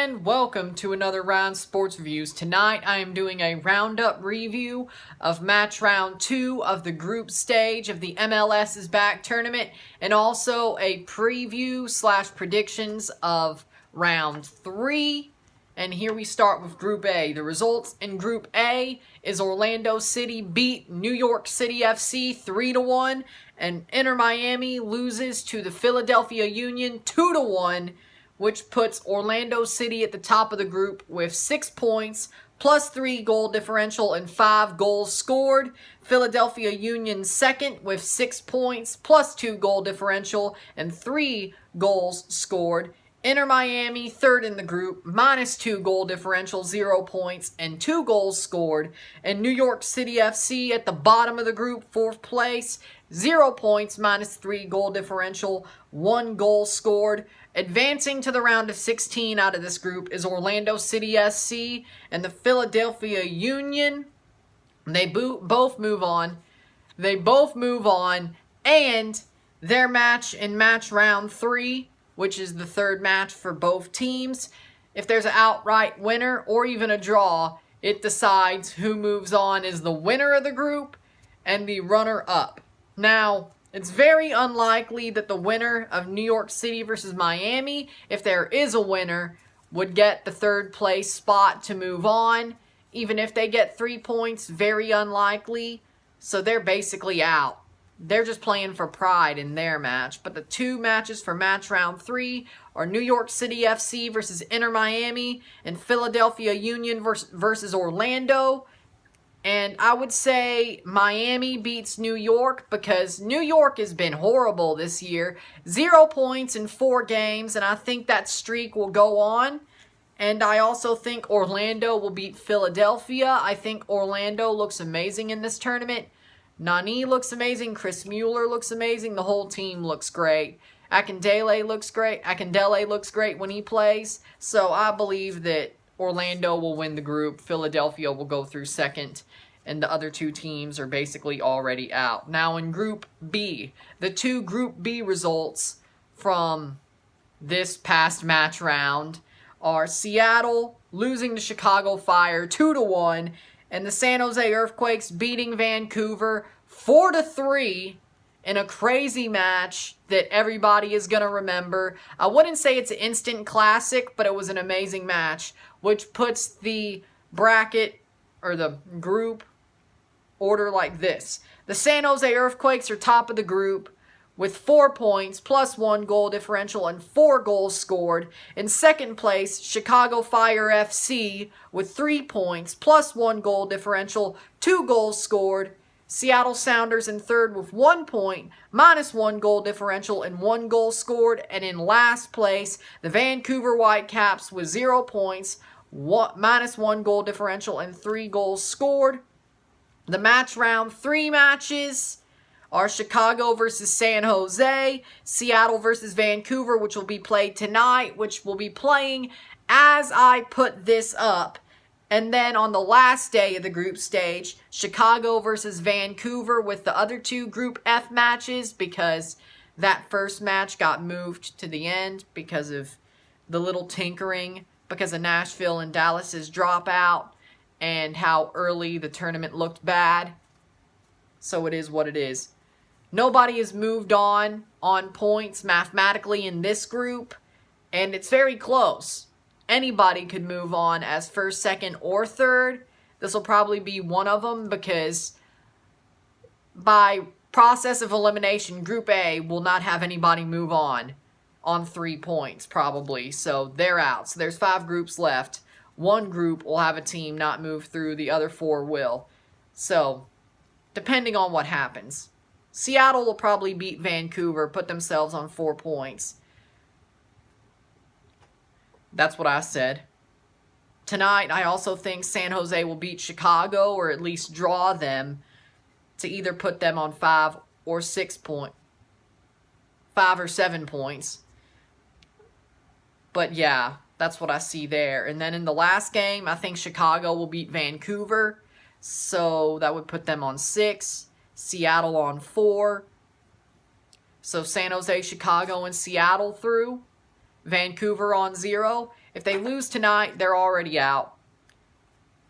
and welcome to another round sports reviews. Tonight I am doing a roundup review of match round 2 of the group stage of the MLS is Back tournament, and also a preview / predictions of round 3. And here we start with Group A. The results in Group A is Orlando City beat New York City FC 3-1, and Inter Miami loses to the Philadelphia Union 2-1, which puts Orlando City at the top of the group with 6 points, plus 3 goal differential and 5 goals scored. Philadelphia Union second with 6 points, plus 2 goal differential and 3 goals scored. Inter Miami third in the group, minus 2 goal differential, 0 points, and 2 goals scored. And New York City FC at the bottom of the group, 4th place, 0 points, minus 3 goal differential, 1 goal scored. Advancing to the round of 16 out of this group is Orlando City SC and the Philadelphia Union. They both move on. And their match in match round 3, which is the third match for both teams, if there's an outright winner or even a draw, it decides who moves on as the winner of the group and the runner-up. Now, it's very unlikely that the winner of New York City versus Miami, if there is a winner, would get the third place spot to move on. Even if they get 3 points, very unlikely. So they're basically out. They're just playing for pride in their match. But the 2 matches for match round 3 are New York City FC versus Inter Miami and Philadelphia Union versus Orlando. And I would say Miami beats New York because New York has been horrible this year. 0 points in 4 games, and I think that streak will go on. And I also think Orlando will beat Philadelphia. I think Orlando looks amazing in this tournament. Nani looks amazing. Chris Mueller looks amazing. The whole team looks great. Akindele looks great when he plays. So I believe that Orlando will win the group. Philadelphia will go through second. And the other 2 teams are basically already out. Now in Group B, the 2 Group B results from this past match round are Seattle losing to Chicago Fire 2-1, and the San Jose Earthquakes beating Vancouver 4-3 in a crazy match that everybody is going to remember. I wouldn't say it's an instant classic, but it was an amazing match, which puts the bracket or the group order like this. The San Jose Earthquakes are top of the group with 4 points, plus 1 goal differential and 4 goals scored. In second place, Chicago Fire FC with 3 points, plus 1 goal differential, 2 goals scored. Seattle Sounders in third with 1 point, minus 1 goal differential and 1 goal scored. And in last place, the Vancouver Whitecaps with 0 points, minus 1 goal differential and 3 goals scored. The match round 3 matches are Chicago versus San Jose, Seattle versus Vancouver, which will be played tonight, which will be playing as I put this up. And then on the last day of the group stage, Chicago versus Vancouver with the other 2 Group F matches, because that first match got moved to the end because of the little tinkering, because of Nashville and Dallas's dropout and how early the tournament looked bad. So it is what it is. Nobody has moved on points mathematically in this group, and it's very close. Anybody could move on as first, second, or third. This will probably be one of them because by process of elimination, Group A will not have anybody move on 3 points probably. So they're out. So there's 5 groups left. 1 group will have a team not move through. The other 4 will. So depending on what happens. Seattle will probably beat Vancouver, put themselves on 4 points. That's what I said. Tonight, I also think San Jose will beat Chicago, or at least draw them to either put them on 5 or 7 points. But yeah, that's what I see there. And then in the last game, I think Chicago will beat Vancouver. So that would put them on 6. Seattle on 4. So San Jose, Chicago, and Seattle through. Vancouver on 0. If they lose tonight, they're already out.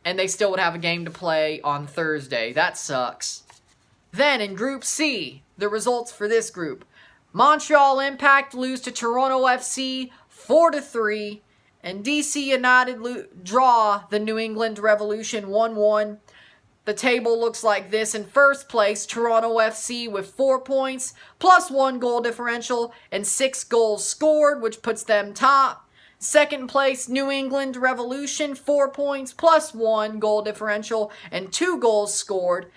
And they still would have a game to play on Thursday. That sucks. Then in Group C, the results for this group. Montreal Impact lose to Toronto FC 4-3. And DC United draw the New England Revolution 1-1. The table looks like this. In first place, Toronto FC with 4 points, plus 1 goal differential, and 6 goals scored, which puts them top. Second place, New England Revolution, 4 points, plus 1 goal differential, and 2 goals scored.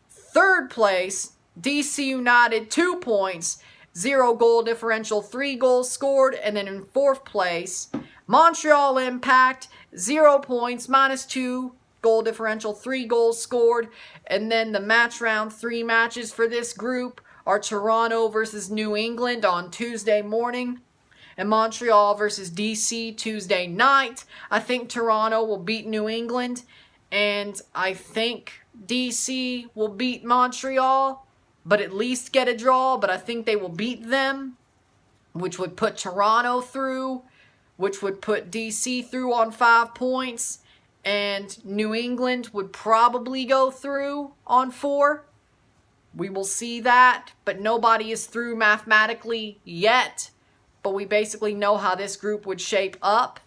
Third place, DC United, 2 points, 0 goal differential, 3 goals scored. And then in fourth place, Montreal Impact, 0 points, minus 2 goal differential, 3 goals scored. And then the match round 3 matches for this group are Toronto versus New England on Tuesday morning, and Montreal versus DC Tuesday night. I think Toronto will beat New England, and I think DC will beat Montreal, but at least get a draw. But I think they will beat them, which would put Toronto through, which would put DC through on 5 points, and New England would probably go through on 4. We will see that, but nobody is through mathematically yet. But we basically know how this group would shape up.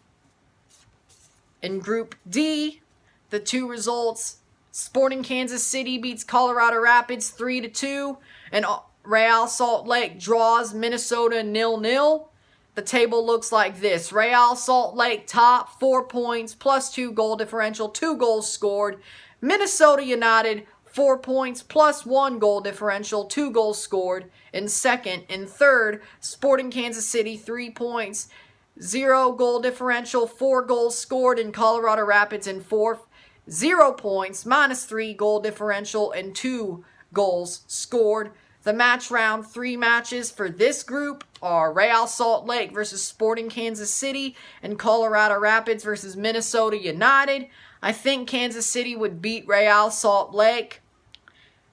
In Group D, the 2 results, Sporting Kansas City beats Colorado Rapids 3-2, and Real Salt Lake draws Minnesota 0-0. The table looks like this. Real Salt Lake top, 4 points, plus 2 goal differential, 2 goals scored. Minnesota United, 4 points, plus 1 goal differential, 2 goals scored in second. In third, Sporting Kansas City, 3 points, 0 goal differential, 4 goals scored. In Colorado Rapids in fourth, 0 points, minus 3 goal differential, and 2 goals scored. The match round 3 matches for this group are Real Salt Lake versus Sporting Kansas City and Colorado Rapids versus Minnesota United. I think Kansas City would beat Real Salt Lake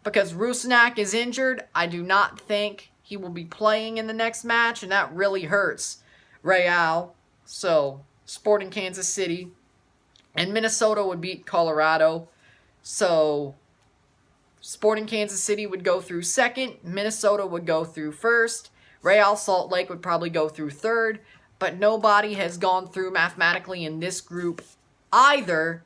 because Rusnak is injured. I do not think he will be playing in the next match, and that really hurts Real. So, Sporting Kansas City and Minnesota would beat Colorado. So, Sporting Kansas City would go through second. Minnesota would go through first. Real Salt Lake would probably go through third. But nobody has gone through mathematically in this group either.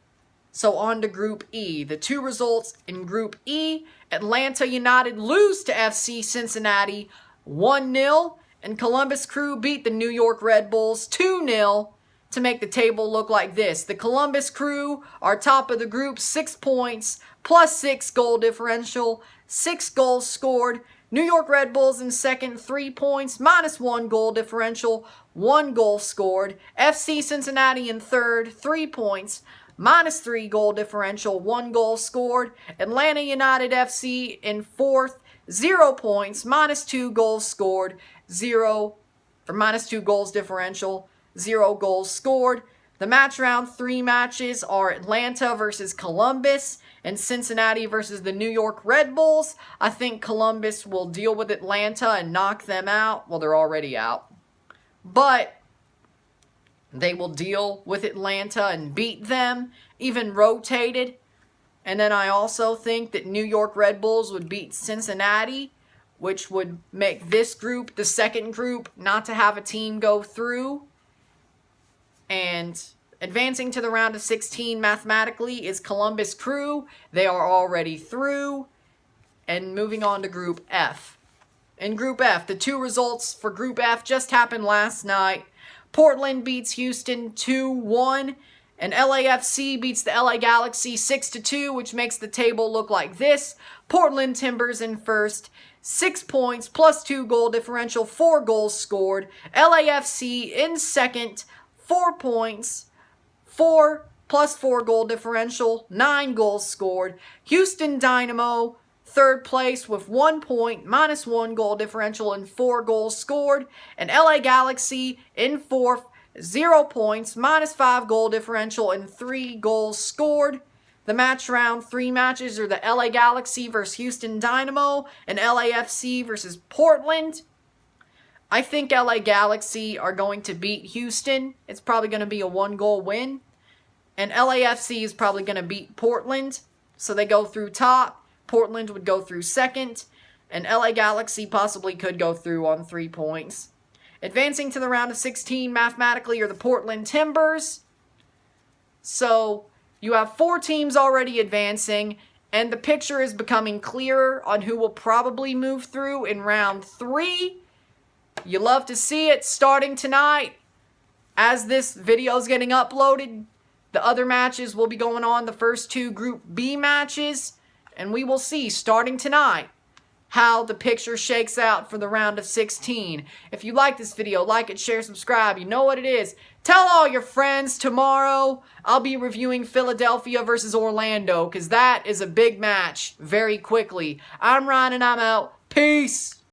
So on to Group E. The 2 results in Group E, Atlanta United lose to FC Cincinnati 1-0, and Columbus Crew beat the New York Red Bulls 2-0 to make the table look like this. The Columbus Crew are top of the group, 6 points, plus 6 goal differential, 6 goals scored. New York Red Bulls in second, 3 points, minus 1 goal differential, 1 goal scored. FC Cincinnati in third, 3 points, minus 3 goal differential, 1 goal scored. Atlanta United FC in fourth, 0 points, minus 2 goals scored, minus 2 goals differential, 0 goals scored. The match round 3 matches are Atlanta versus Columbus and Cincinnati versus the New York Red Bulls. I think Columbus will deal with Atlanta and knock them out. Well, they're already out. But they will deal with Atlanta and beat them, even rotated. And then I also think that New York Red Bulls would beat Cincinnati, which would make this group the second group not to have a team go through. And advancing to the round of 16 mathematically is Columbus Crew. They are already through. And moving on to Group F. In Group F, the 2 results for Group F just happened last night. Portland beats Houston 2-1. And LAFC beats the LA Galaxy 6-2, which makes the table look like this. Portland Timbers in first, 6 points, plus 2 goal differential, 4 goals scored. LAFC in second, 4 points, 4 plus 4 goal differential, 9 goals scored. Houston Dynamo, third place with 1 point, minus 1 goal differential, and 4 goals scored. And LA Galaxy in fourth, 0 points, minus 5 goal differential, and 3 goals scored. The match round 3 matches are the LA Galaxy versus Houston Dynamo and LAFC versus Portland. I think LA Galaxy are going to beat Houston. It's probably going to be a 1-goal win. And LAFC is probably going to beat Portland. So they go through top. Portland would go through second. And LA Galaxy possibly could go through on 3 points. Advancing to the round of 16 mathematically are the Portland Timbers. So you have 4 teams already advancing. And the picture is becoming clearer on who will probably move through in round 3. You love to see it starting tonight. As this video is getting uploaded, the other matches will be going on, the first 2 Group B matches. And we will see, starting tonight, how the picture shakes out for the round of 16. If you like this video, like it, share, subscribe. You know what it is. Tell all your friends. Tomorrow, I'll be reviewing Philadelphia versus Orlando, because that is a big match very quickly. I'm Ryan, and I'm out. Peace.